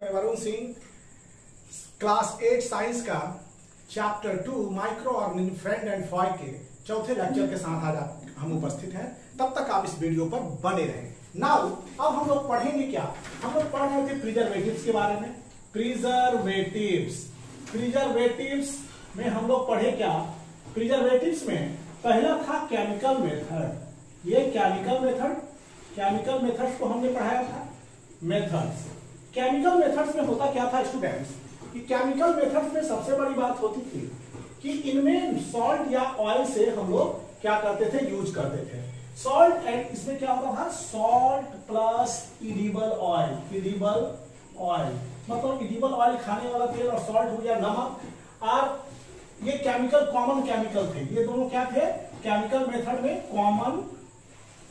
मैं Varun Singh class 8 science का chapter 2 micro organism friend and Foy के चौथे लेक्चर के साथ आज हम उपस्थित हैं। तब तक आप इस वीडियो पर बने रहें। नाउ अब हम लोग पढ़ेंगे क्या, हम लोग पढ़ रहे थे प्रिजर्वेटिव्स के बारे में। प्रिजर्वेटिव्स में हम लोग पढ़े क्या, प्रिजर्वेटिव्स में पहला था केमिकल मेथड। ये केमिकल मेथड्स को हमने पढ़ाया था। मेथड्स, केमिकल मेथड्स में होता क्या था स्टूडेंट्स, कि केमिकल मेथड्स में सबसे बड़ी बात होती थी कि इनमें सॉल्ट या ऑयल से हम लोग क्या करते थे, यूज करते थे। सॉल्ट एंड इसमें क्या होता था, सॉल्ट प्लस इडिबल ऑयल, मतलब इडिबल ऑयल खाने वाला तेल और सॉल्ट हो गया नमक। और ये केमिकल कॉमन केमिकल थे, ये दोनों क्या थे, केमिकल मेथड में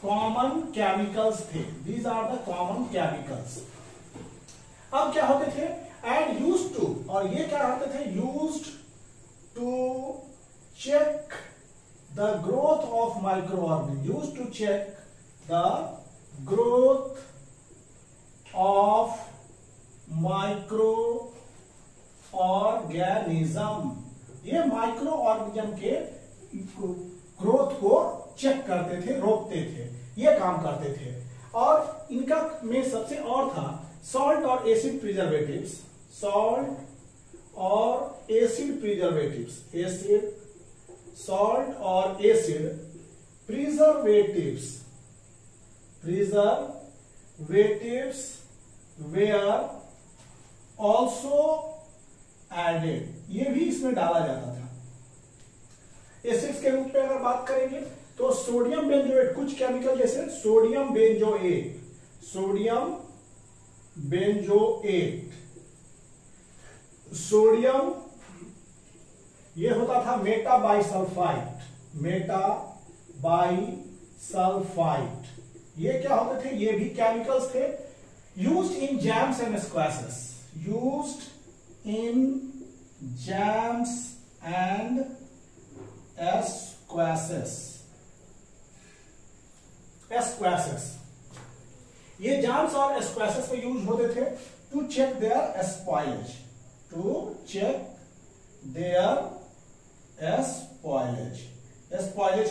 कॉमन केमिकल्स थे। These are the common chemicals. अब क्या होते थे, एंड यूज्ड टू, और ये क्या होते थे, used to check the growth of microorganism, used to check the growth of microorganism. ये माइक्रो ऑर्गेनिज्म के ग्रोथ को चेक करते थे, रोकते थे, ये काम करते थे। और इनका में सबसे और था सॉल्ट और एसिड प्रिजर्वेटिव्स, सॉल्ट और acid preservatives were also added, ये भी इसमें डाला जाता था। एसिड्स के रूप में अगर बात करेंगे तो सोडियम बेंजोएट, कुछ केमिकल जैसे सोडियम सोडियम ये होता था मेटा बाइसल्फाइड, ये क्या होते थे, ये भी केमिकल्स थे। Used in jams and squashes, ये जैम्स और स्क्वैशेस में यूज होते थे टू चेक देयर स्पॉइलेज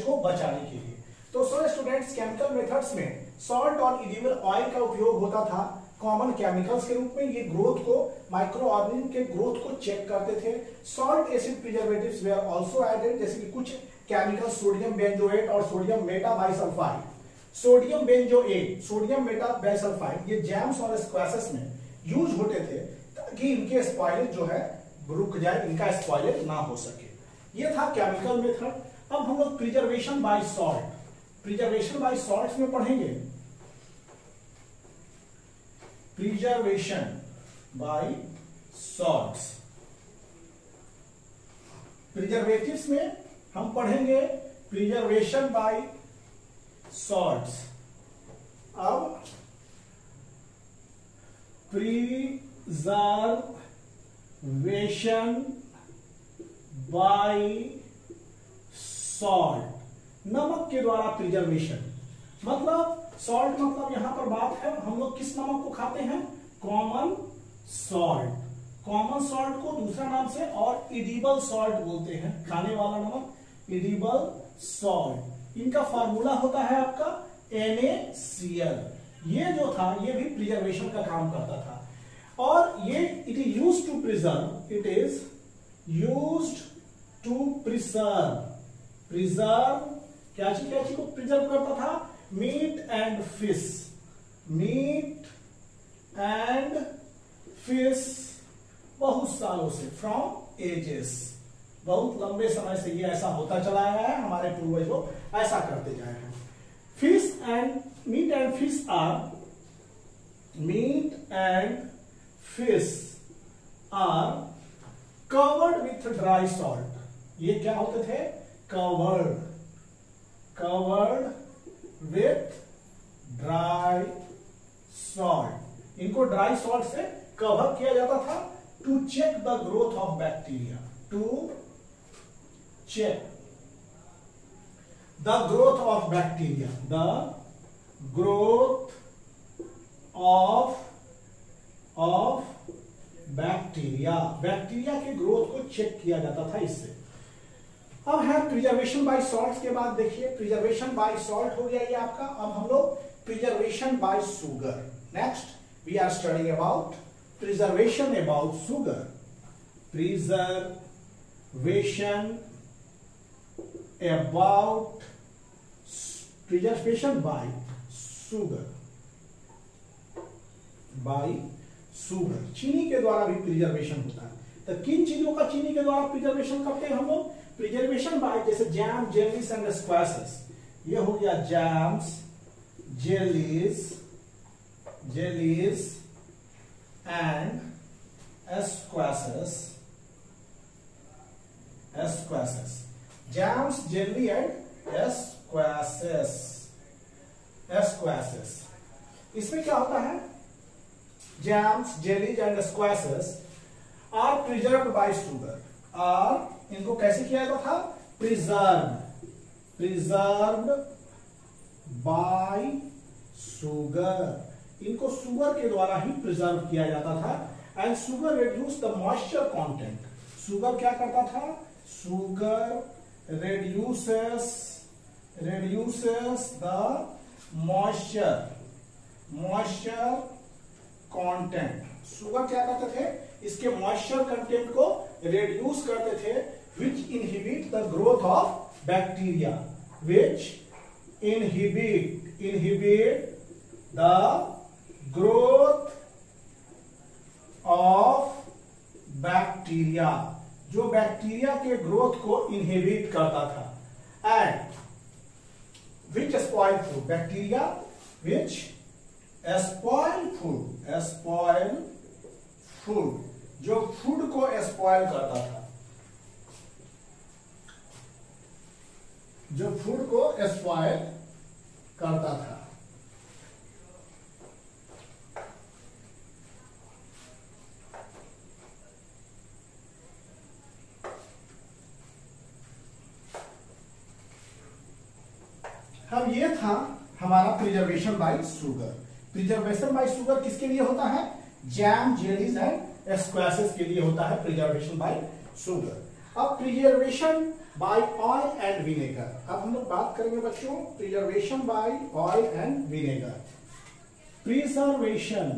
को बचाने के लिए। तो सो स्टूडेंट्स, केमिकल मेथड्स में सॉल्ट और इडिबल ऑयल का उपयोग होता था कॉमन केमिकल्स के रूप में। ये ग्रोथ को, माइक्रो ऑर्गेनिज्म के ग्रोथ को चेक करते थे। Salt acid preservatives were also added, जैसे कि कुछ केमिकल सोडियम बेंजोएट और sodium metabisulphite, sodium metabisulphite, ये जैम्स और स्क्वैशेस में यूज होते थे ताकि इनके स्पॉइलेज जो है रुक जाए, इनका स्पॉइलेज ना हो सके। ये था केमिकल मेथड। अब हम लोग प्रिजर्वेशन बाय सॉल्ट में पढ़ेंगे। प्रिजर्वेशन बाय सॉल्ट्स, प्रिजर्वेटिव्स में हम पढ़ेंगे प्रिजर्वेशन बाय सॉल्ट्स। अब प्रिजर्वेशन बाय सॉल्ट, नमक के द्वारा प्रिजर्वेशन, मतलब सॉल्ट मतलब यहां पर बात है, हम लोग किस नमक को खाते हैं, कॉमन सॉल्ट को दूसरा नाम से और इडिबल सॉल्ट बोलते हैं, खाने वाला नमक, इडिबल सॉल्ट। इनका फॉर्मूला होता है आपका NaCl। ये जो था ये भी प्रिजर्वेशन का काम करता था। और ये it is used to preserve क्या चीज को प्रिजर्व करता था, मीट एंड फिश बहुत सालों से, फ्रॉम एजेस, बहुत लंबे समय से ये ऐसा होता चला आया है, हमारे पूर्वज लोग ऐसा करते जाए हैं। Meat and fish are covered with dry salt. ये क्या होते थे, कवर्ड विथ ड्राई सॉल्ट। इनको ड्राई सॉल्ट से कवर किया जाता था to check the growth of bacteria, the growth of bacteria, the growth of of bacteria, bacteria के ग्रोथ को चेक किया जाता था इससे। अब है प्रिजर्वेशन बाय सॉल्ट के बाद देखिए, प्रिजर्वेशन बाय सॉल्ट हो गया ये आपका। अब हम लोग preservation by sugar, next we are studying about preservation about sugar, preservation about preservation by sugar, by sugar, चीनी के द्वारा भी प्रिजर्वेशन होता है। तो किन चीजों का चीनी के द्वारा प्रिजर्वेशन करते हैं हम लोग? प्रिजर्वेशन बाय जैसे जैम, जेलीज एंड स्क्वैशेस, ये हो गया jams, jellies and squashes, jams, jelly and squashes. इसमें क्या होता है? Jams, jellies and squashes are preserved by sugar, और इनको कैसे किया जाता था? प्रिजर्व्ड बाय सुगर, इनको सुगर के द्वारा ही प्रिजर्व किया जाता था। And sugar reduce the moisture content, sugar क्या करता था? Sugar reduces the moisture content, sugar क्या करते थे? इसके मॉइस्चर कंटेंट को रिड्यूस करते थे, which inhibit the growth of bacteria, which inhibit the growth of bacteria, जो बैक्टीरिया के ग्रोथ को इनहिबिट करता था। And which spoil food, bacteria which spoil food, जो फूड को स्पॉइल करता था, जो फूड को स्पॉइल करता था। अब ये था हमारा preservation by sugar. Preservation by sugar किसके लिए होता है? जैम, जेलीज एंड स्क्वैशेस के लिए होता है प्रिजर्वेशन बाय शुगर। अब preservation by oil and vinegar, अब हम लोग बात करेंगे बच्चों preservation by oil and vinegar. Preservation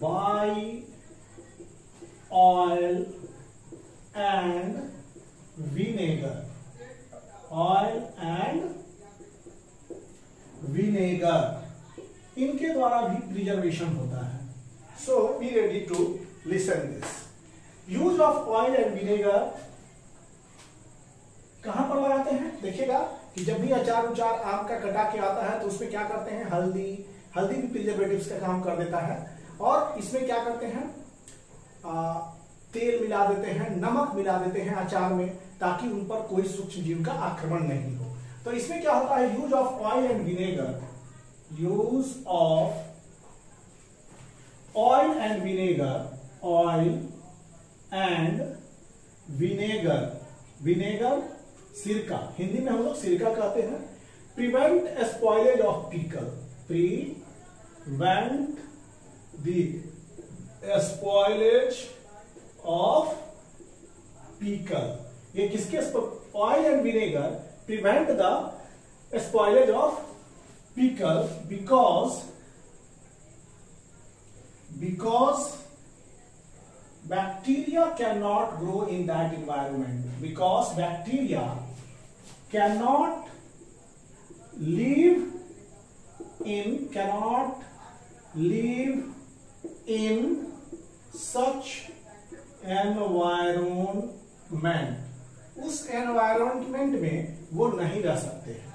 by oil and vinegar, oil and vinegar, इनके द्वारा भी प्रिजर्वेशन होता है। So be ready to listen this. Use of oil and vinegar कहां पर लगाते हैं? देखिएगा कि जब भी अचार उचार आम का कटा के आता है तो उसमें क्या करते हैं? हल्दी भी प्रिजर्वेटिव्स का काम कर देता है। और इसमें क्या करते हैं? तेल मिला देते हैं, नमक मिला देते हैं अचार में, ताकि उन पर कोई सूक्ष्म जीव का आक्रमण नहीं हो। तो इसमें क्या होता है? Use of oil and vinegar, use of oil and vinegar, सिरका, हिंदी में हम लोग सिरका कहते हैं। Prevent spoilage of pickle, prevent the spoilage of pickle, ये किसके? Oil and vinegar prevent the spoilage of pickle because bacteria cannot grow in that environment, because bacteria cannot live in such environment, उस environment में वो नहीं रह सकते हैं।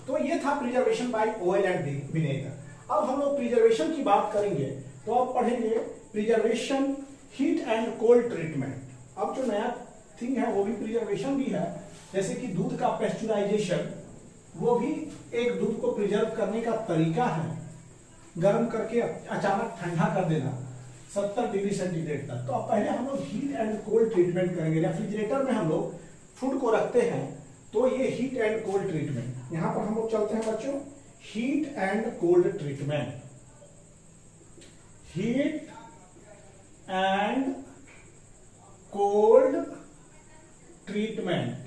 तो ये था preservation by oil and vinegar. अब हम लोग प्रिजर्वेशन की बात करेंगे तो अब पढ़ेंगे preservation heat and cold treatment. अब जो नया थिंग है वो भी प्रिजर्वेशन भी है, जैसे कि दूध का पेस्चुराइजेशन, वो भी एक दूध को प्रिजर्व करने का तरीका है। गर्म करके अचानक ठंडा कर देना 70 डिग्री सेंटीग्रेड तक। तो अब पहले हम लोग हीट एंड कोल्ड ट्रीटमेंट करेंगे। रेफ्रिजरेटर में हम लोग फूड को रखते हैं तो ये हीट एंड कोल्ड ट्रीटमेंट। यहां पर हम लोग चलते हैं बच्चों, heat and cold treatment. Heat and cold treatment.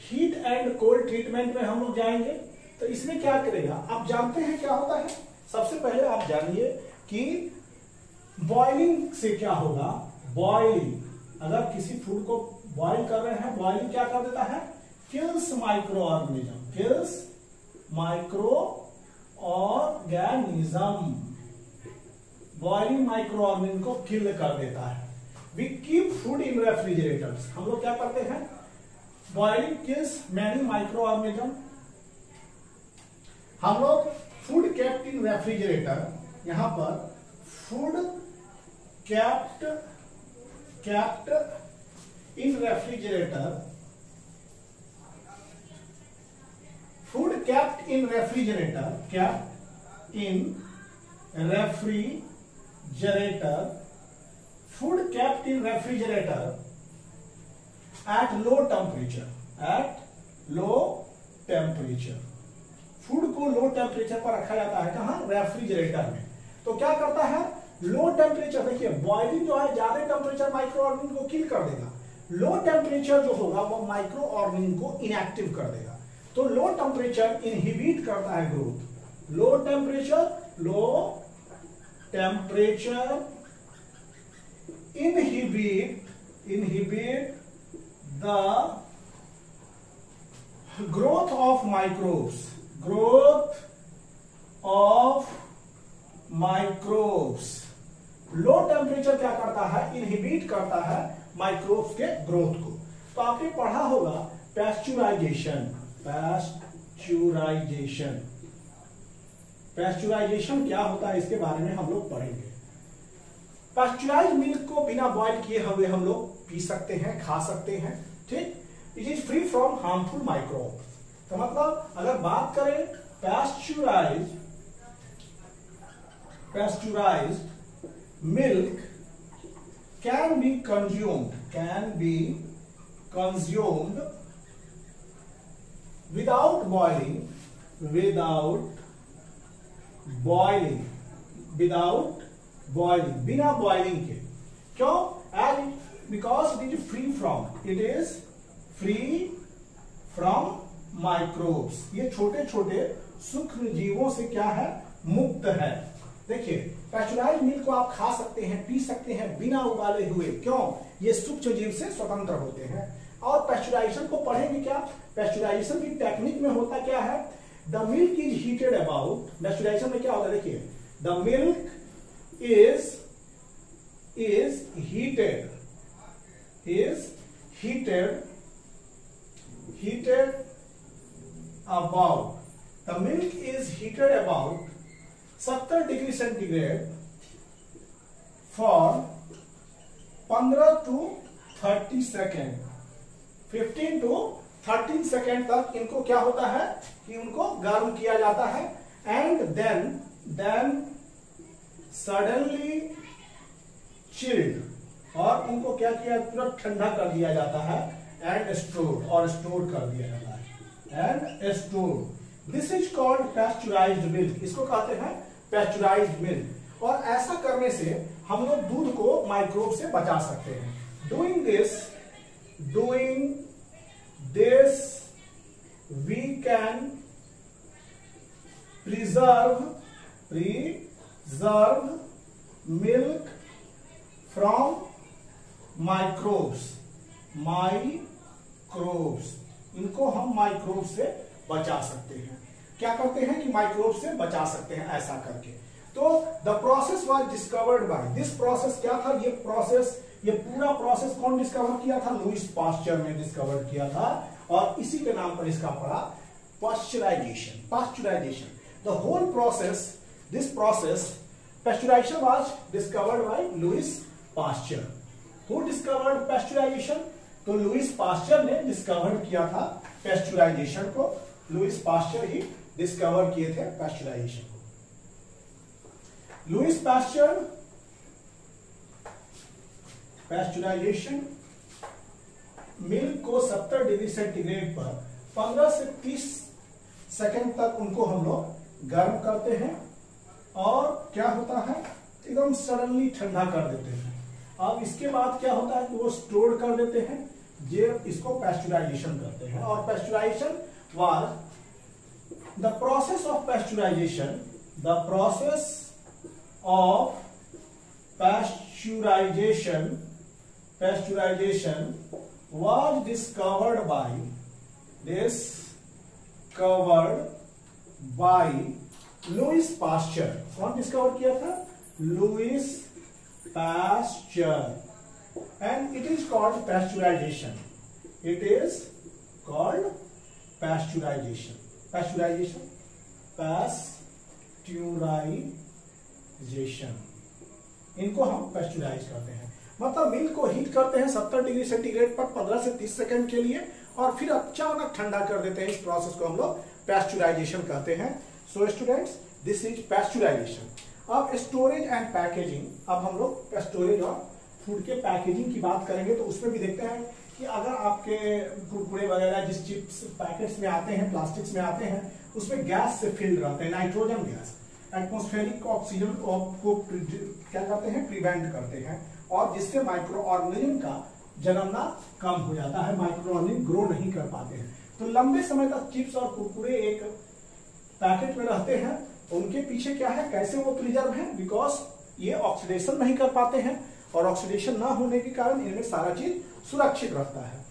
Heat and cold treatment में हम लोग जाएंगे। तो इसमें क्या करेगा, आप जानते हैं क्या होता है। सबसे पहले आप जानिए कि बॉइलिंग से क्या होगा। बॉइलिंग, अगर किसी फूड को बॉइल कर रहे हैं, बॉइलिंग क्या कर देता है, kills microorganism, kills microorganism, boiling microorganism को किल कर देता है। We keep food in refrigerators, हम लोग क्या करते हैं, boiling kills many microorganism. हम लोग फूड केप्ट इन रेफ्रिजरेटर, यहां पर food kept in refrigerator, food kept in refrigerator, kept in refrigerator, food kept in refrigerator at low temperature, at low temperature. Food को low temperature पर रखा जाता है, कहां, रेफ्रिजरेटर में। तो क्या करता है, लो टेम्परेचर, देखिए बॉइलिंग जो है ज्यादा टेम्परेचर माइक्रो ऑर्गेनिज्म को किल कर देगा, लो टेम्परेचर जो होगा वो माइक्रो ऑर्गेनिज्म को इनएक्टिव कर देगा। तो लो टेम्परेचर इनहिबिट करता है growth. Low temperature inhibit the growth of microbes, low temperature क्या करता है, इनहिबिट करता है माइक्रोब्स के ग्रोथ को। तो आपने पढ़ा होगा पैस्चुराइजेशन, पैस्चुराइजेशन क्या होता है, इसके बारे में हम लोग पढ़ेंगे। पैस्चुराइज्ड मिल्क को बिना बॉयल किए हुए हम लोग पी सकते हैं, खा सकते हैं, ठीक। It is free from harmful microbe. तो मतलब अगर बात करें pasteurized milk can be consumed without boiling, बिना बॉइलिंग के। क्यों, because it is free from microbes। ये छोटे छोटे सूक्ष्म जीवों से क्या है, मुक्त है। देखिए पैस्चुराइज्ड मिल्क को आप खा सकते हैं, पी सकते हैं बिना उबाले हुए। क्यों, ये सूक्ष्म जीव से स्वतंत्र होते हैं। और पैस्चुराइजेशन को पढ़ेंगे क्या, पैस्चुराइजेशन की टेक्निक में होता क्या है, the milk is heated about, pasteurization में क्या होगा, देखिए the milk is heated about, the milk is heated about 70 degree centigrade for 15 to 30 second, 15 to 13 second तक इनको क्या होता है कि उनको गर्म किया जाता है। एंड देन सडनली चिल्ड, और उनको क्या किया, तुरंत ठंडा कर दिया जाता है। एंड स्टोर कर दिया जाता है, and store. This is called pasteurized milk, इसको कहते हैं पैस्चुराइज्ड मिल्क। और ऐसा करने से हम लोग दूध को माइक्रोब से बचा सकते हैं। Doing this we can preserve milk from microbes, इनको हम माइक्रोब से बचा सकते हैं। क्या करते हैं कि माइक्रोब से बचा सकते हैं ऐसा करके। तो the process was discovered by, this process क्या था, ये पूरा प्रोसेस कौन डिस्कवर किया था, लुईस पास्चर ने डिस्कवर किया था। और इसी के नाम पर इसका पड़ा pasteurisation. The whole process, this process pasteurization was discovered by Louis Pasteur. Who discovered pasteurization? तो लुईस पास्चर ने डिस्कवर किया था पैस्चुराइजेशन को। लुईस पास्चर ही डिस्कवर किए थे पैस्चुराइजेशन को। लुईस पास्चर पैस्चुराइजेशन मिल्क को 70 डिग्री सेंटीग्रेड पर 15 से 30 सेकंड तक उनको हम लोग गर्म करते हैं और क्या होता है एकदम सडनली ठंडा कर देते हैं। अब इसके बाद क्या होता है कि वो स्टोर कर देते हैं, ये इसको पैस्चुराइजेशन करते हैं। और pasteurization was the process of pasteurization, the process of pasteurization was discovered by Louis Pasteur. कौन डिस्कवर किया था? Louis Pasteur. And it is called pasteurization. It is called pasteurization. इनको हम पैस्चुराइज करते हैं, मतलब मिल्क को हीट करते हैं 70 डिग्री सेंटीग्रेड पर 15 से 30 सेकंड के लिए और फिर अचानक ठंडा कर देते हैं। इस प्रोसेस को हम लोग पैस्चुराइजेशन कहते हैं। So students, this is pasteurization. अब स्टोरेज एंड पैकेजिंग, अब हम लोग स्टोरेज और फूड के पैकेजिंग की बात करेंगे तो उसमें भी देखते हैं कि अगर आपके कुरकुरे वगैरह जिस चिप्स पैकेट्स में आते हैं, प्लास्टिक्स में आते हैं, उसमें गैस से फिल्ड रहते हैं, नाइट्रोजन गैस। एटमॉस्फेरिक ऑक्सीजन को क्या करते हैं? प्रिवेंट करते हैं, और जिससे माइक्रो ऑर्गेनिज्म का जन्मना कम हो जाता है, माइक्रो ऑर्गेनिज्म ग्रो नहीं कर पाते हैं। तो लंबे समय तक चिप्स और कुरकुरे एक पैकेट में रहते हैं, उनके पीछे क्या है, कैसे वो प्रिजर्व है? बिकॉज ये ऑक्सीडेशन नहीं कर पाते हैं और ऑक्सीडेशन ना होने के कारण इनमें सारा चीज सुरक्षित रहता है।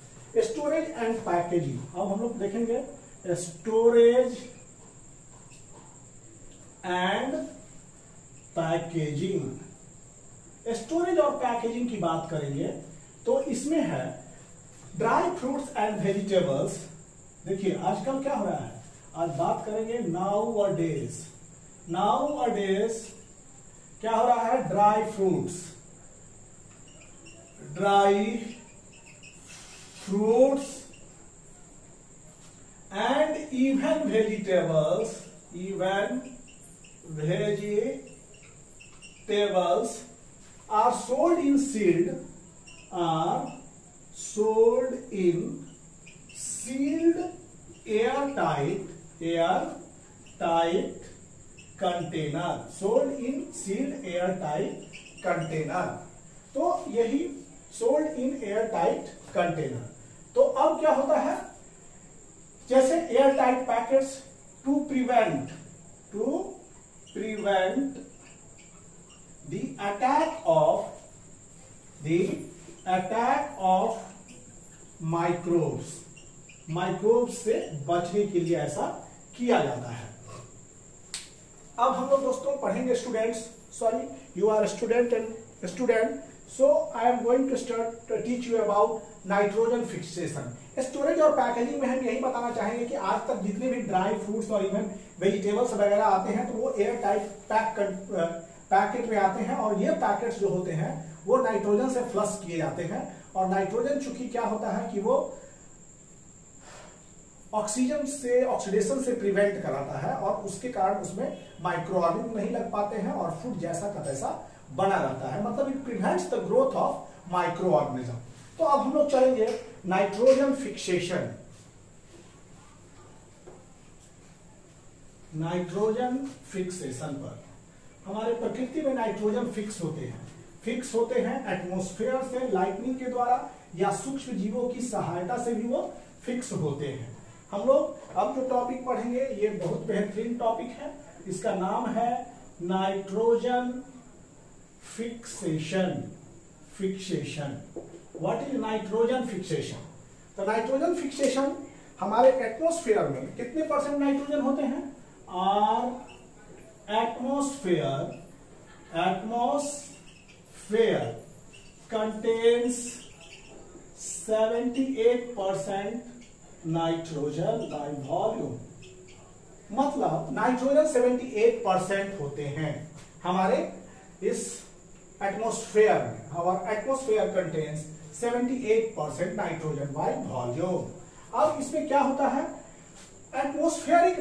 स्टोरेज एंड पैकेजिंग, अब हम लोग देखेंगे स्टोरेज एंड पैकेजिंग। स्टोरेज और पैकेजिंग की बात करेंगे तो इसमें है ड्राई फ्रूट्स एंड वेजिटेबल्स। देखिए आजकल क्या हो रहा है, आज बात करेंगे नाउ अ डेज क्या हो रहा है? Dry fruits and even vegetables are sold in sealed airtight container, sold in sealed airtight container। तो यही sold in airtight container। तो अब क्या होता है, जैसे airtight packets to prevent the attack of microbes से बचने के लिए ऐसा किया जाता है। अब हम लोग दोस्तों पढ़ेंगे students, sorry you are student so I am going to teach you about nitrogen fixation. Storage और पैकेजिंग में हम यही बताना चाहेंगे कि आज तक जितने भी ड्राई फ्रूट्स और इवन वेजिटेबल्स वगैरह आते हैं तो वो एयर टाइट पैकेट में आते हैं, और ये पैकेट्स जो होते हैं वो नाइट्रोजन से फ्लश किए जाते हैं। और नाइट्रोजन चूंकि क्या होता है कि वो ऑक्सीडेशन से प्रिवेंट कराता है और उसके कारण उसमें माइक्रो ऑर्गेनिज्म नहीं लग पाते हैं और फूड जैसा का तैसा बना रहता है, मतलब it prevents the growth of micro organism. तो अब हम लोग चलेंगे नाइट्रोजन फिक्सेशन। नाइट्रोजन फिक्सेशन पर हमारे प्रकृति में नाइट्रोजन फिक्स होते हैं एटमॉस्फेयर से, लाइटनिंग के द्वारा या सूक्ष्म जीवों की सहायता से भी वो फिक्स होते हैं। हम लोग अब जो टॉपिक पढ़ेंगे ये बहुत बेहतरीन टॉपिक है, इसका नाम है nitrogen fixation. What is nitrogen fixation? तो नाइट्रोजन फिक्सेशन हमारे एटमॉस्फेयर में कितने परसेंट नाइट्रोजन होते हैं? और atmosphere contains 78% nitrogen by volume. मतलब नाइट्रोजन 78% होते हैं हमारे इस एटमॉस्फेयर में। Our atmosphere contains 78% nitrogen by volume. अब इसमें क्या होता है, एटमॉस्फेरिक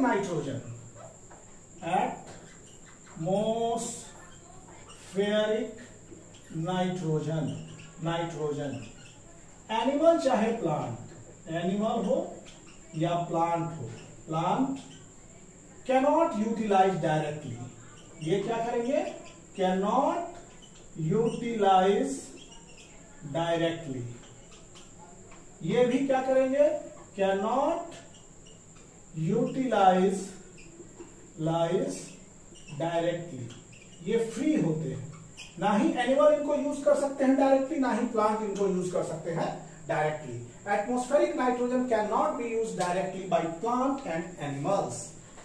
नाइट्रोजन एनिमल चाहे प्लांट, एनिमल हो या प्लांट हो, प्लांट कैनॉट यूटिलाइज डायरेक्टली, ये क्या करेंगे, कैनॉट यूटिलाइज डायरेक्टली, ये भी क्या करेंगे, कैनॉट यूटिलाइज डायरेक्टली, ये फ्री होते हैं, ना ही एनिमल इनको यूज कर सकते हैं डायरेक्टली, ना ही प्लांट इनको यूज कर सकते हैं directly. Atmospheric nitrogen can not be use directly by plant and animals.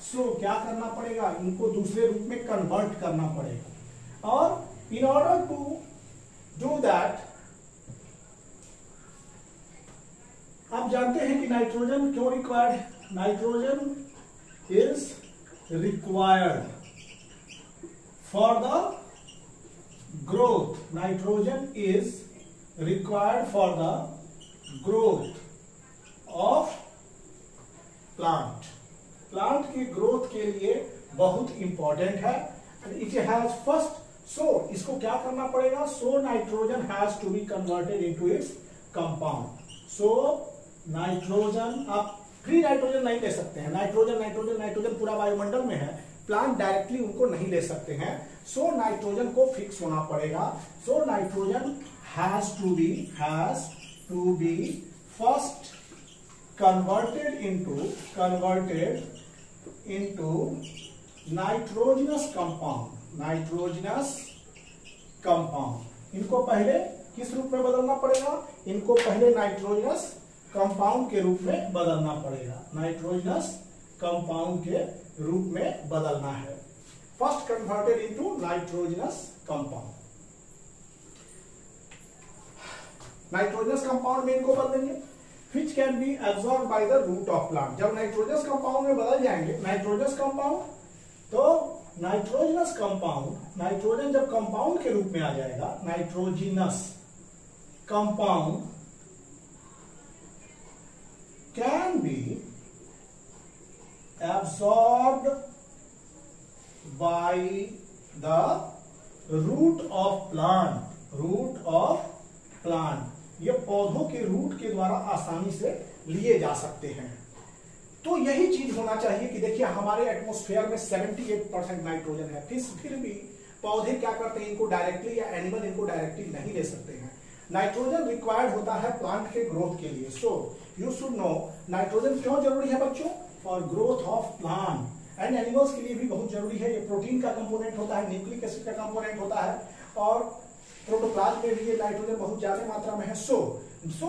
So क्या करना पड़ेगा, इनको दूसरे रूप में कन्वर्ट करना पड़ेगा, और in order to do that, आप जानते हैं कि नाइट्रोजन क्यों रिक्वायर्ड है, nitrogen is required for the growth, nitrogen is required for the growth of plant, plant की growth के लिए बहुत important है, it has first, so इसको क्या करना पड़ेगा, so nitrogen has to be converted into its compound, so nitrogen आप फ्री नाइट्रोजन नहीं ले सकते हैं, नाइट्रोजन पूरा वायुमंडल में है, प्लांट डायरेक्टली उनको नहीं ले सकते हैं, सो नाइट्रोजन को फिक्स होना पड़ेगा, so nitrogen has to be first converted into nitrogenous compound, इनको पहले किस रूप में बदलना पड़ेगा, इनको पहले नाइट्रोजनस कंपाउंड के रूप में बदलना पड़ेगा, नाइट्रोजनस कंपाउंड के रूप में बदलना है, first converted into nitrogenous compound, nitrogenous compound में इनको बदलेंगे, which can be absorbed by the root of plant, जब नाइट्रोजनस कंपाउंड में बदल जाएंगे, नाइट्रोजनस कंपाउंड, तो नाइट्रोजनस कंपाउंड, नाइट्रोजन जब कंपाउंड के रूप में आ जाएगा, nitrogenous compound can be absorbed by the root of plant, ये पौधों के रूट के द्वारा आसानी से लिए जा सकते हैं। तो यही चीज होना चाहिए कि देखिए हमारे एटमॉस्फेयर में 78% नाइट्रोजन है, फिर भी पौधे क्या करते हैं, इनको डायरेक्टली या एनिमल इनको डायरेक्टली नहीं ले सकते हैं, नाइट्रोजन रिक्वायर्ड होता है प्लांट के ग्रोथ के लिए, so you should know nitrogen क्यों जरूरी है बच्चों, for growth of plant and animals के लिए भी बहुत जरूरी है, ये प्रोटीन का कंपोनेंट होता है, न्यूक्लिक एसिड का कंपोनेंट होता है, और प्रोटोप्लाज्म में भी ये नाइट्रोजन बहुत ज्यादा मात्रा में है, सो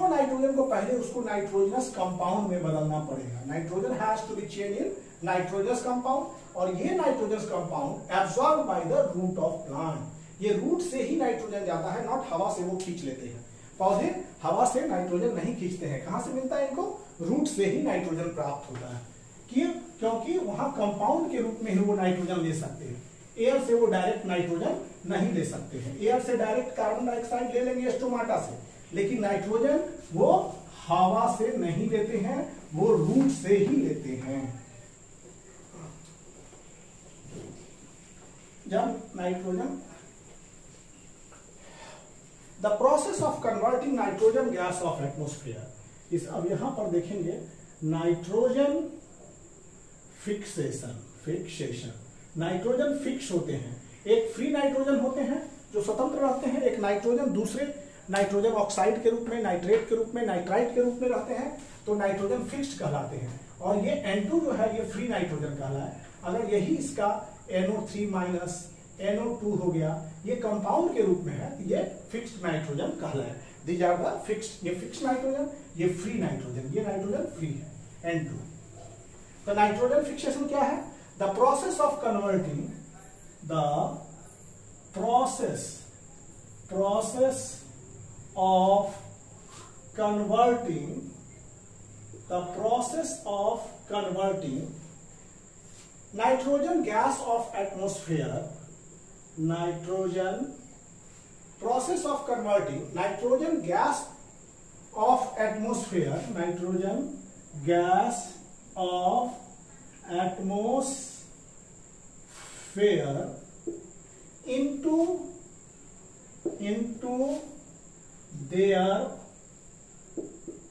नाइट्रोजन को पहले उसको नाइट्रोजनस कंपाउंड में बदलना पड़ेगा, nitrogen has to be change in nitrogenous compound, और ये nitrogenous compound absorb by the root of plant, ये रूट से ही नाइट्रोजन जाता है, नॉट हवा से वो खींच लेते हैं, पौधे हवा से नाइट्रोजन नहीं खींचते हैं, कहां से मिलता है इनको, रूट से ही नाइट्रोजन प्राप्त होता है, क्योंकि वहां कंपाउंड के रूप में ही वो नाइट्रोजन ले सकते हैं, एयर से वो डायरेक्ट नाइट्रोजन नहीं ले सकते हैं, एयर से डायरेक्ट कार्बन डाइऑक्साइड ले लेंगे स्टोमाटा से, लेकिन नाइट्रोजन वो हवा से नहीं लेते हैं, वो रूट से ही लेते हैं। जब nitrogen, the process of converting nitrogen gas off atmosphere, इस अब यहां पर देखेंगे नाइट्रोजन फिक्सेशन, नाइट्रोजन फिक्स होते हैं, एक फ्री नाइट्रोजन होते हैं जो स्वतंत्र रहते हैं, एक नाइट्रोजन दूसरे नाइट्रोजन ऑक्साइड के रूप में, नाइट्रेट के रूप में, नाइट्राइट के रूप में रहते हैं, तो नाइट्रोजन फिक्स्ड कहलाते हैं, और ये N2 जो है ये फ्री नाइट्रोजन कहलाता है, अगर यही इसका NO3 माइनस NO2 हो गया, ये कंपाउंड के रूप में है, ये फिक्स्ड नाइट्रोजन कहलाए, दीज आर द फिक्स्ड, ये फिक्स्ड नाइट्रोजन, ये फ्री नाइट्रोजन, ये नाइट्रोजन फ्री है N2। तो नाइट्रोजन फिक्सेशन क्या है, the process of converting, the process of converting nitrogen gas of atmosphere, process of converting nitrogen gas of atmosphere into their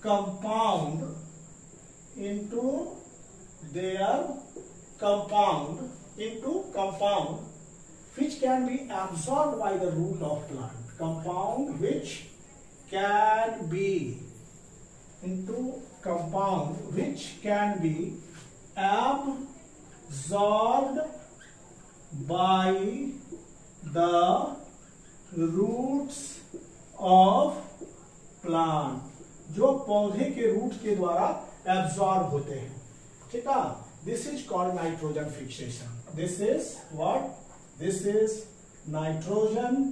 compound into their compound which can be absorbed by the root of plant. Compound which can be absorbed by the roots of plant, जो पौधे के root के द्वारा absorb होते हैं। ठीक है, this is called nitrogen fixation. This is nitrogen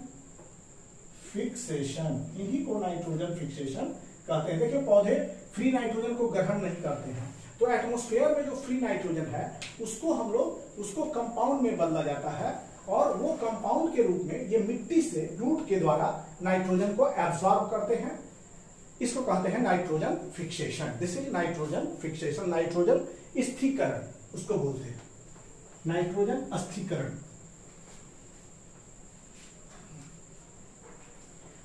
fixation. इन्हीं को नाइट्रोजन फिक्सेशन कहते हैं। देखिए, पौधे फ्री नाइट्रोजन को ग्रहण नहीं करते हैं, तो एटमॉस्फेयर में जो फ्री नाइट्रोजन है उसको हम लोग उसको कंपाउंड में बदला जाता है, और वो कंपाउंड के रूप में ये मिट्टी से रूट के द्वारा नाइट्रोजन को एब्जॉर्ब करते हैं। इसको कहते हैं nitrogen fixation. This is nitrogen fixation. Nitrogen स्थिरीकरण उसको बोलते हैं, नाइट्रोजन स्थिरीकरण।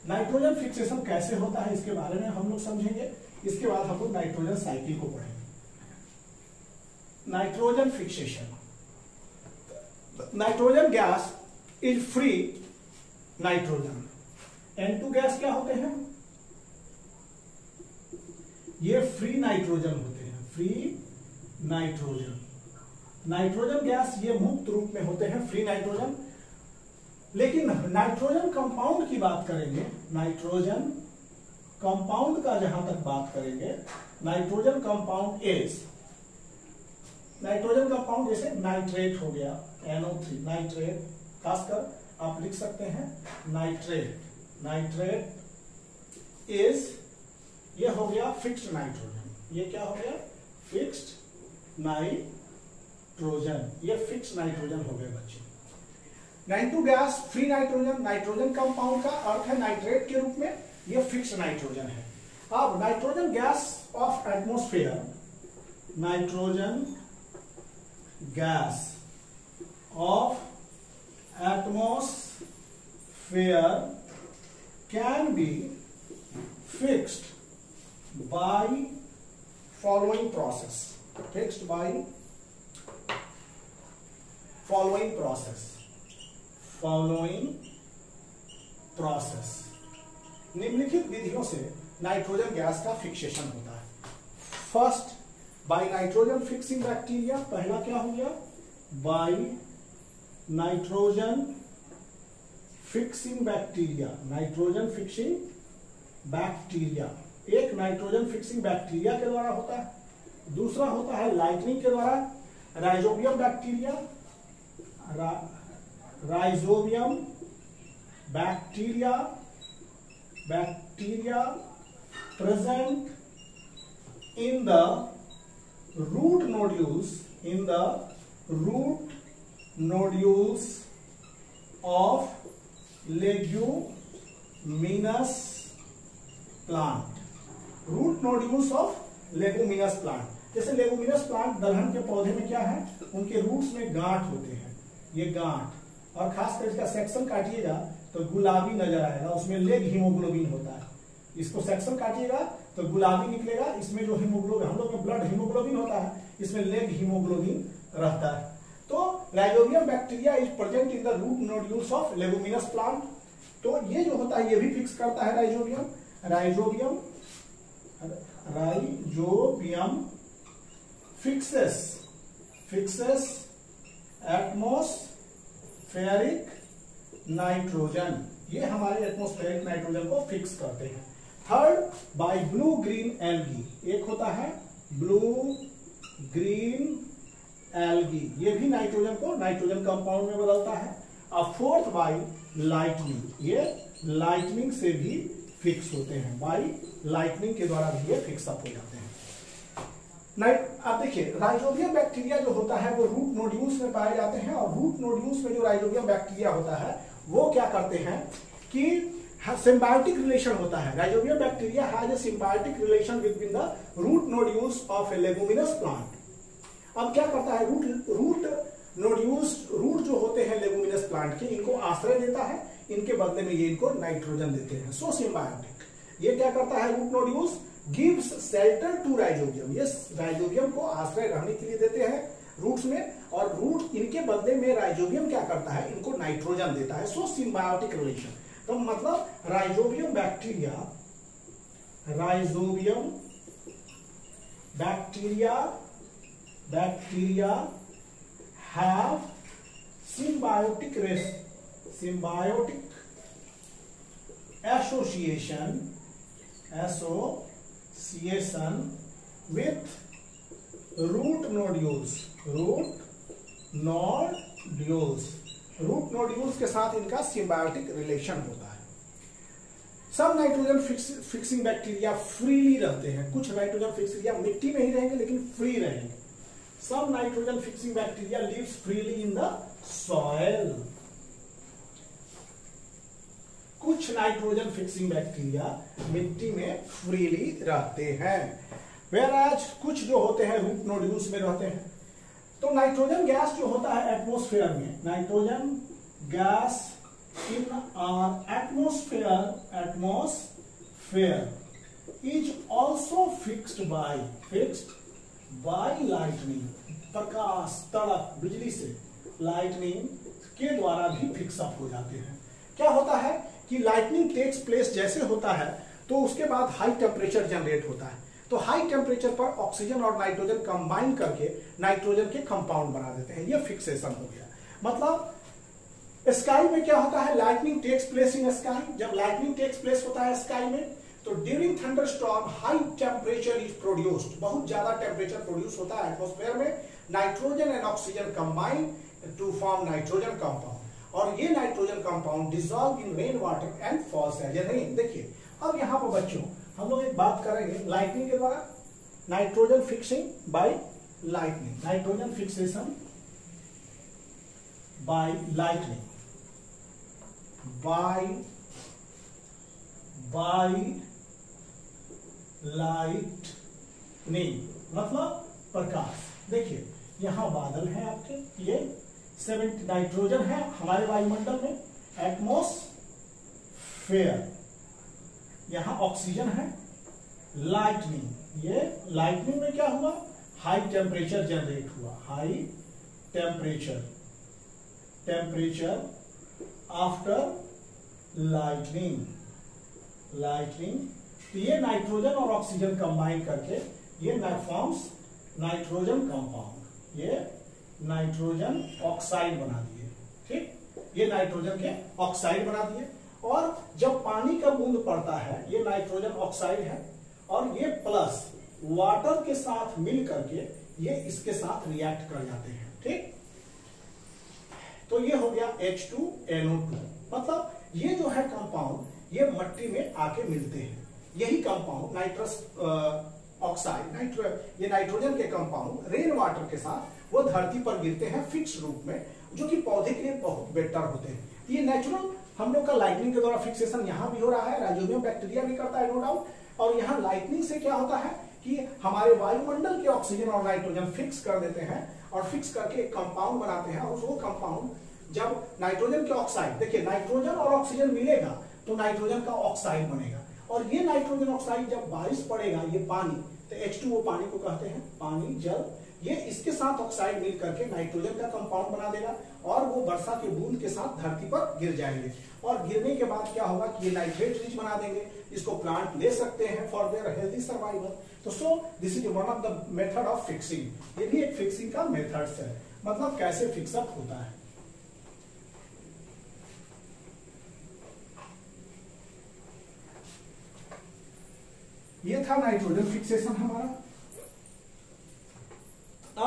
नाइट्रोजन फिक्सेशन कैसे होता है इसके बारे में हम लोग समझेंगे। इसके बाद हम लोग नाइट्रोजन साइकिल को पढ़ेंगे। Nitrogen fixation. Nitrogen gas is free nitrogen. N2 gas क्या होते हैं? ये फ्री नाइट्रोजन होते हैं, फ्री नाइट्रोजन। नाइट्रोजन गैस ये मुक्त रूप में होते हैं, फ्री नाइट्रोजन। लेकिन नाइट्रोजन कंपाउंड की बात करेंगे, नाइट्रोजन कंपाउंड का जहां तक बात करेंगे, nitrogen compound is, nitrogen compound जैसे नाइट्रेट हो गया, NO3 नाइट्रेट, खासकर आप लिख सकते हैं नाइट्रेट। नाइट्रेट इज, ये हो गया फिक्स्ड नाइट्रोजन। ये क्या हो गया? Fixed nitrogen. ये फिक्स्ड नाइट्रोजन हो गए बच्चे। N2 gas free nitrogen, nitrogen compound का अर्थ है नाइट्रेट के रूप में, ये फिक्स्ड नाइट्रोजन है। अब nitrogen gas off atmosphere, nitrogen gas off atmosphere can be fixed by following process. Fixed by following process. निम्नलिखित विधियों से नाइट्रोजन गैस का फिक्सेशन होता है। First, by nitrogen fixing bacteria. पहला क्या हो गया? By nitrogen fixing bacteria. Nitrogen fixing bacteria एक नाइट्रोजन फिक्सिंग बैक्टीरिया के द्वारा होता है। दूसरा होता है लाइटनिंग के द्वारा, rhizobium bacteria. Rhizobium bacteria present in the root nodules of leguminous plant. Root nodules of leguminous plant. जैसे लेगुमिनस प्लांट दलहन के पौधे में क्या है, उनके रूट्स में गांठ होते हैं, ये गांठ, और खासकर इसका सेक्शन काटिएगा तो गुलाबी नजर आएगा, उसमें लेग हीमोग्लोबिन होता है। इसको सेक्शन काटिएगा तो गुलाबी निकलेगा, इसमें जो हीमोग्लोबिन, हम लोग में ब्लड हीमोग्लोबिन होता है, इसमें लेग हीमोग्लोबिन रहता है। तो rhizobium bacteria is present in the root nodules of leguminous plant. तो ये जो होता है ये भी फिक्स करता है राइजोबियम फिक्सेस एटमॉस्फेरिक नाइट्रोजन। ये हमारे एटमॉस्फेरिक नाइट्रोजन को फिक्स करते हैं। Third, by blue green algae. एक होता है ब्लू ग्रीन एल्गी, ये भी नाइट्रोजन को नाइट्रोजन कंपाउंड में बदलता है। अब फोर्थ, बाय लाइटनिंग। ये लाइटनिंग से भी फिक्स होते हैं, बाय लाइटनिंग के द्वारा भी ये फिक्स अप हो जाते हैं। आप देखिए, राइजोबियम बैक्टीरिया जो होता है वो रूट नोड्यूल्स में पाए जाते हैं, और रूट नोड्यूल्स में जो राइजोबियम बैक्टीरिया होता है वो क्या करते हैं कि सिम्बायोटिक रिलेशन होता है। Rhizobium bacteria has a symbiotic relation between the root nodules of a leguminous plant. अब क्या करता है, रूट नोड्यूल्स, रूट जो होते हैं लेगुमिनस प्लांट के, इनको आश्रय देता है, इनके बदले में ये इनको नाइट्रोजन देते हैं। So symbiotic. ये क्या करता है root nodules, gives shelter to rhizobium, ये राइजोबियम को आश्रय रहने के लिए देते हैं रूट्स में, और रूट इनके बदले में राइजोबियम क्या करता है, इनको नाइट्रोजन देता है। सो सिम्बायोटिक रिलेशन, तो मतलब rhizobium bacteria have symbiotic association with root nodules के साथ इनका सिम्बायोटिक रिलेशन होता है। सब नाइट्रोजन फिक्सिंग बैक्टीरिया फ्रीली रहते हैं, कुछ नाइट्रोजन फिक्सिंग मिट्टी में ही रहेंगे लेकिन फ्री रहेंगे। Some nitrogen fixing bacteria lives freely in the soil. कुछ नाइट्रोजन फिक्सिंग बैक्टीरिया मिट्टी में फ्रीली रहते हैं, whereas कुछ जो होते हैं रूट नोड्यूल्स में रहते हैं। तो नाइट्रोजन गैस जो होता है एटमॉस्फेयर में, nitrogen gas in our atmosphere is also fixed by lightning, प्रकाश, तड़क, बिजली से लाइटनिंग के द्वारा भी फिक्सअप हो जाते हैं। क्या होता है कि लाइटनिंग टेक्स प्लेस जैसे होता है तो उसके बाद हाई टेम्परेचर जनरेट होता है, तो हाई टेम्परेचर पर ऑक्सीजन और नाइट्रोजन कंबाइन करके नाइट्रोजन के कंपाउंड बना देते हैं, ये फिक्सेशन हो गया। मतलब स्काई में क्या होता है, lightning takes place in sky, जब लाइटनिंग टेक्स प्लेस होता है स्काई में तो during thunderstorm high temperature is produced, बहुत ज्यादा टेम्परेचर प्रोड्यूस होता है एटमॉस्फेयर में, nitrogen and oxygen combine to form nitrogen compound, और ये nitrogen compound dissolve in rain water and falls as rain. देखिए अब यहाँ पर बच्चों हम लोग एक बात करेंगे लाइटनिंग के द्वारा, nitrogen fixing by lightning, nitrogen fixation by lightning, by lightning मतलब प्रकाश। देखिए यहां बादल है आपके, ये 70 नाइट्रोजन है हमारे वायुमंडल में एटमॉस्फेयर, यहां ऑक्सीजन है, लाइटनिंग, ये लाइटनिंग में क्या हुआ, हाई टेम्परेचर जनरेट हुआ, हाई टेम्परेचर आफ्टर लाइटनिंग, तो ये नाइट्रोजन और ऑक्सीजन कंबाइन करके ये फॉर्म्स नाइट्रोजन कंपाउंड, ये नाइट्रोजन ऑक्साइड बना दिए। ठीक, ये नाइट्रोजन के ऑक्साइड बना दिए, और जब पानी का बूंद पड़ता है ये नाइट्रोजन ऑक्साइड है, और ये प्लस वाटर के साथ मिल करके ये इसके साथ रिएक्ट कर जाते हैं। ठीक, तो ये हो गया H2NO2, मतलब ये जो है कंपाउंड ये मट्टी में आके मिलते हैं, यही कंपाउंड नाइट्रस ऑक्साइड, ये नाइट्रोजन के कंपाउंड रेन वाटर के साथ वो धरती पर गिरते हैं फिक्स रूप में, जो कि पौधे के लिए बहुत बेटर होते हैं। ये नेचुरल हम लोग का लाइटनिंग के द्वारा फिक्सेशन यहाँ भी हो रहा है, राइजोबियम बैक्टीरिया भी करता है नो डाउट, और यहाँ लाइटनिंग से क्या होता है कि हमारे वायुमंडल के ऑक्सीजन और नाइट्रोजन फिक्स कर देते हैं, और फिक्स करके एक कंपाउंड बनाते हैं, और वो कंपाउंड जब नाइट्रोजन के ऑक्साइड, देखिए नाइट्रोजन और ऑक्सीजन मिलेगा तो नाइट्रोजन का ऑक्साइड बनेगा, और ये नाइट्रोजन ऑक्साइड जब बारिश पड़ेगा, ये पानी, तो H2O पानी को कहते हैं, पानी जल, ये इसके साथ ऑक्साइड मिल करके नाइट्रोजन का कंपाउंड बना देगा, और वो वर्षा के बूंद के साथ धरती पर गिर जाएंगे, और गिरने के बाद क्या होगा कि ये नाइट्रेट रिच बना देंगे, इसको प्लांट ले सकते हैं फॉर देयर हेल्दी सर्वाइवल। तो so this is one of the method of fixing, ये भी एक फिक्सिंग का मेथड्स है, मतलब कैसे फिक्सअप होता है। ये था नाइट्रोजन फिक्सेशन हमारा।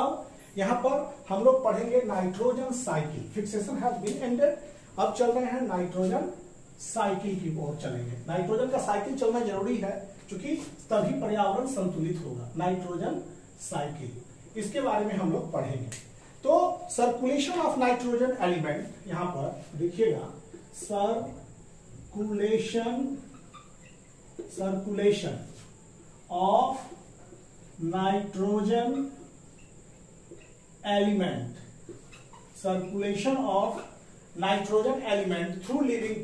अब यहां पर हम लोग पढ़ेंगे nitrogen cycle, fixation has been ended, अब चल रहे हैं नाइट्रोजन साइकिल की ओर चलेंगे। नाइट्रोजन का साइकिल चलना जरूरी है क्योंकि तभी पर्यावरण संतुलित होगा। नाइट्रोजन साइकिल, इसके बारे में हम लोग पढ़ेंगे। तो सर्कुलेशन ऑफ नाइट्रोजन एलिमेंट, यहां पर देखिएगा, circulation of nitrogen element, circulation of nitrogen element through living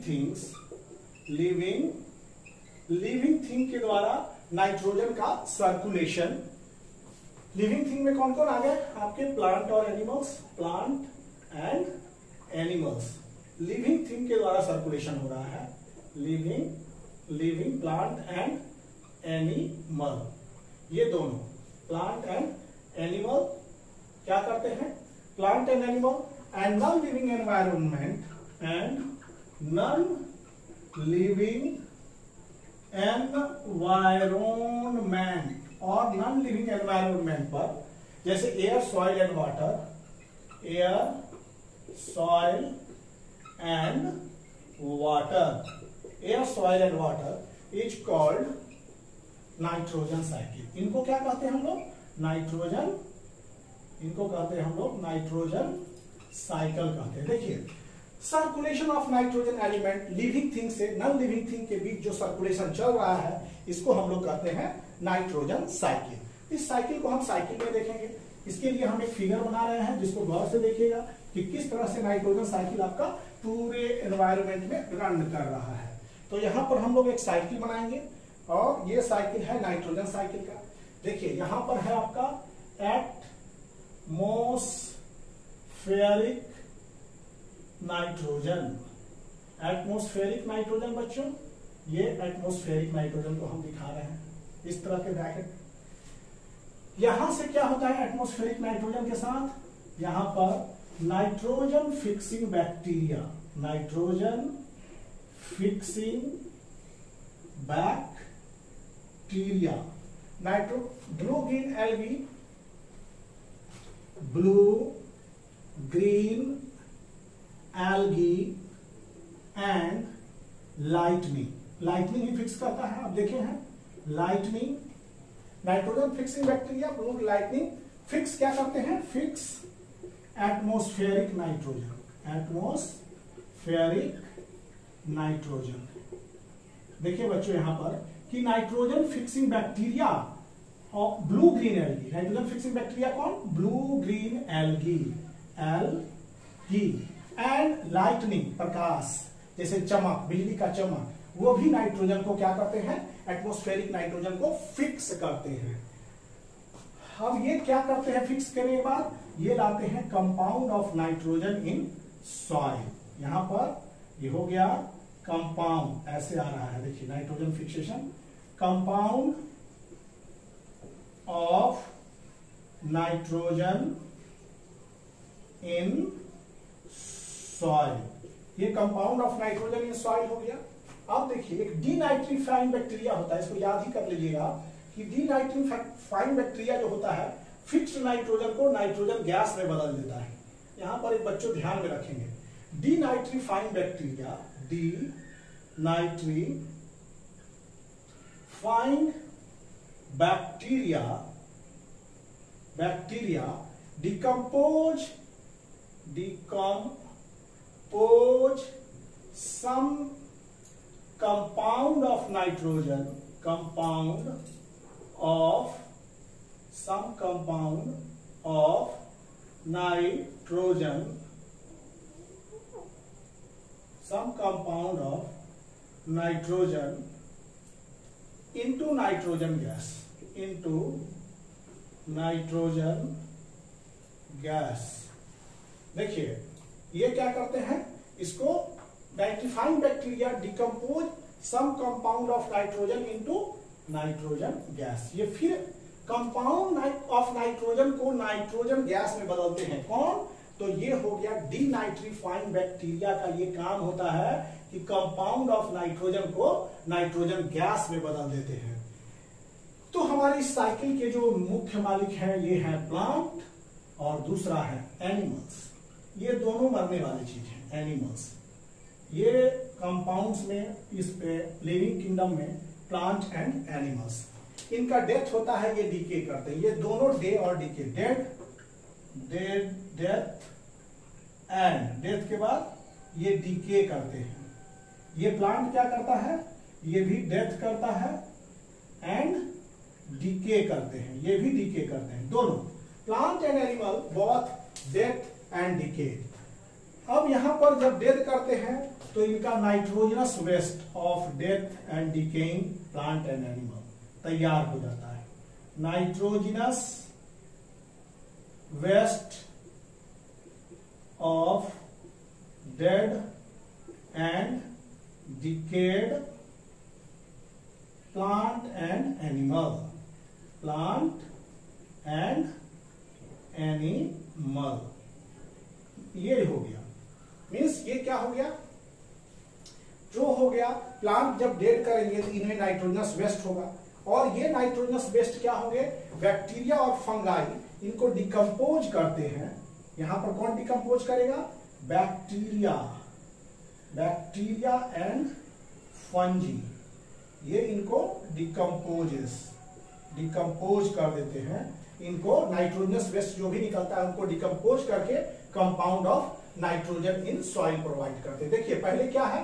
things living thing के द्वारा नाइट्रोजन का सर्कुलेशन। लिविंग थिंग में कौन कौन आ गए आपके, प्लांट और animals, plant and animals. Living thing के द्वारा सर्कुलेशन हो रहा है, लिविंग प्लांट एंड एनिमल, ये दोनों प्लांट एंड एनिमल क्या करते हैं, plant and animal and non living environment और नॉन लिविंग एनवायरमेंट पर, जैसे air soil and water, air soil and water is called nitrogen cycle. इनको क्या कहते हैं हम लोग, इनको कहते हैं हम लोग नाइट्रोजन साइकिल कहते हैं। देखिए circulation of nitrogen element living thing से नॉन लिविंग थिंग के बीच जो सर्कुलेशन चल रहा है, इसको हम लोग कहते हैं नाइट्रोजन साइकिल। इस साइकिल को हम साइकिल में देखेंगे। इसके लिए हम एक फिगर बना रहे हैं जिसको गौर से देखिएगा कि किस तरह से नाइट्रोजन साइकिल आपका पूरे एनवायरमेंट में रन कर रहा है। तो यहां पर हम लोग एक साइकिल बनाएंगे और ये साइकिल है नाइट्रोजन साइकिल का। देखिए यहां पर है आपका एटमॉस्फेरिक नाइट्रोजन बच्चों, ये एटमॉस्फेरिक नाइट्रोजन को हम दिखा रहे हैं इस तरह के ब्रैकेट। यहां से क्या होता है एटमॉस्फेरिक नाइट्रोजन के साथ, यहां पर nitrogen fixing bacteria, blue green algae and lightning he fix करता है। आप देखे हैं lightning, nitrogen fixing bacteria, blue lightning fix क्या करते हैं, फिक्स एटमॉस्फेरिक नाइट्रोजन। देखिए बच्चों यहां पर कि नाइट्रोजन फिक्सिंग बैक्टीरिया और blue green algae, nitrogen fixing bacteria कौन, blue green algae and lightning, प्रकाश जैसे चमक, बिजली का चमक, वो भी नाइट्रोजन को क्या करते हैं, एटमॉस्फेरिक नाइट्रोजन को फिक्स करते हैं। अब ये क्या करते हैं फिक्स करने के बाद, ये लाते हैं compound of nitrogen in soil. यहां पर ये हो गया कंपाउंड, ऐसे आ रहा है देखिए nitrogen fixation, compound of nitrogen in soil, ये compound of nitrogen in soil हो गया। अब देखिए एक डीनाइट्रीफाइंग बैक्टीरिया होता है, इसको याद ही कर लीजिएगा कि डीनाइट्रीफाइंग बैक्टीरिया जो होता है फिक्स्ड नाइट्रोजन को नाइट्रोजन गैस में बदल देता है। यहां पर एक बच्चों ध्यान में रखेंगे, denitrifying bacteria decompose some compound of nitrogen, into nitrogen gas, देखिए ये क्या करते हैं, इसको nitrifying bacteria decompose some compound of nitrogen into nitrogen gas. ये फिर कंपाउंड ऑफ नाइट्रोजन को नाइट्रोजन गैस में बदलते हैं। कौन, तो ये हो गया डीनाइट्रीफाइंग बैक्टीरिया का ये काम होता है कि कंपाउंड ऑफ नाइट्रोजन को नाइट्रोजन गैस में बदल देते हैं। तो हमारी साइकिल के जो मुख्य मालिक हैं ये है प्लांट और दूसरा है एनिमल्स। ये दोनों मरने वाली चीज है एनिमल्स। ये कंपाउंड्स में इस लिविंग किंगडम में प्लांट एंड एनिमल्स, इनका डेथ होता है, ये डीके करते हैं। ये दोनों डे और डीके, डेथ के बाद ये डीके करते हैं। ये प्लांट क्या करता है, ये भी डेथ करता है एंड डीके करते हैं, ये भी डीके करते हैं। दोनों plant and animal both death and decay. अब यहां पर जब डेथ करते हैं तो इनका nitrogenous waste of death and decaying plant and animal तैयार हो जाता है। Nitrogenous waste of dead and decayed plant and animal, plant and animal, ये हो गया। मीन्स ये क्या हो गया, जो हो गया प्लांट जब डेड करेंगे तो इनमें नाइट्रोजनस वेस्ट होगा, और ये नाइट्रोजनस वेस्ट क्या होंगे, बैक्टीरिया और फंगाई इनको डिकम्पोज करते हैं। यहां पर कौन डिकम्पोज करेगा, बैक्टीरिया, बैक्टीरिया एंड फंजी, ये इनको डिकम्पोज कर देते हैं। इनको नाइट्रोजनस वेस्ट जो भी निकलता है उनको डिकम्पोज करके compound of nitrogen in soil provide करते हैं। देखिए पहले क्या है,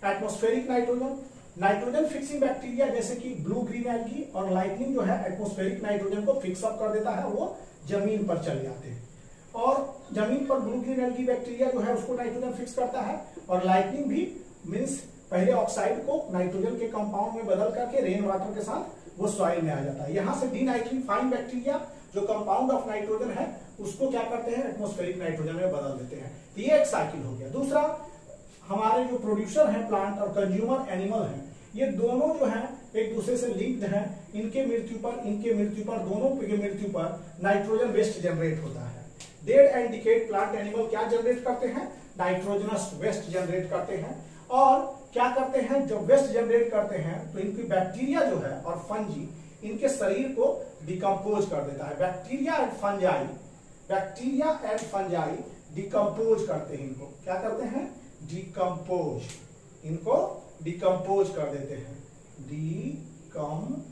atmospheric nitrogen, nitrogen fixing bacteria जैसे कि ब्लू ग्रीन एल्गी और लाइटनिंग जो है एटमॉस्फेरिक नाइट्रोजन को फिक्स अप कर देता है, वो जमीन पर चले जाते हैं। और जमीन पर ब्लू ग्रीन एल्गी बैक्टीरिया जो है उसको नाइट्रोजन फिक्स करता है, और लाइटनिंग भी मीन्स पहले ऑक्साइड को नाइट्रोजन के कंपाउंड में बदल करके रेन वाटर के साथ वो सॉइल में आ जाता है। यहां से डीनाइट्रिक फाइन बैक्टीरिया जो कंपाउंड ऑफ नाइट्रोजन है उसको क्या करते हैं, एटमॉस्फेरिक नाइट्रोजन में बदल देते हैं। तो ये एक साइकिल हो गया। दूसरा, हमारे जो प्रोड्यूसर हैं प्लांट और कंज्यूमर एनिमल हैं, ये दोनों जो हैं एक दूसरे से लिंक्ड हैं। इनके मृत्यु पर दोनों के मृत्यु पर नाइट्रोजन वेस्ट जनरेट होता है। Dead and decayed plant animal क्या जनरेट करते हैं, नाइट्रोजनस वेस्ट जनरेट करते हैं। और क्या करते हैं, जब वेस्ट जनरेट करते हैं तो इनकी बैक्टीरिया जो है और फंजी इनके शरीर को डिकम्पोज कर देता है। बैक्टीरिया एंड फंजाई डिकम्पोज करते हैं, इनको क्या करते हैं, डिकम्पोज, इनको डिकम्पोज कर देते हैं, डिकम्पोज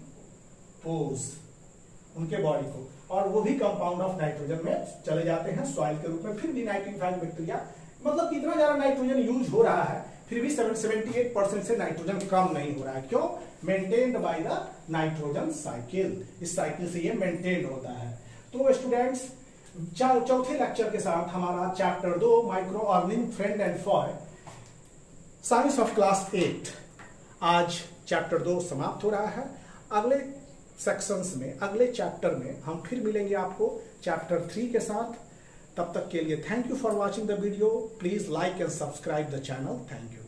उनके बॉडी को, और वो भी कंपाउंड ऑफ नाइट्रोजन में चले जाते हैं सॉइल के रूप में। फिर डीनाइट्रिक फाइन बैक्टीरिया, मतलब कितना ज्यादा नाइट्रोजन यूज हो रहा है फिर भी 78% से नाइट्रोजन कम नहीं हो रहा है। क्यों, maintained by the nitrogen cycle, इस साइकिल से ये मेंटेन होता है। तो स्टूडेंट्स, चौथे लेक्चर के साथ हमारा chapter 2 micro organism friend and Foy science of class 8 आज चैप्टर 2 समाप्त हो रहा है। अगले सेक्शंस में, अगले चैप्टर में हम फिर मिलेंगे आपको चैप्टर 3 के साथ। तब तक के लिए thank you for watching the video. Please like and subscribe the channel. Thank you.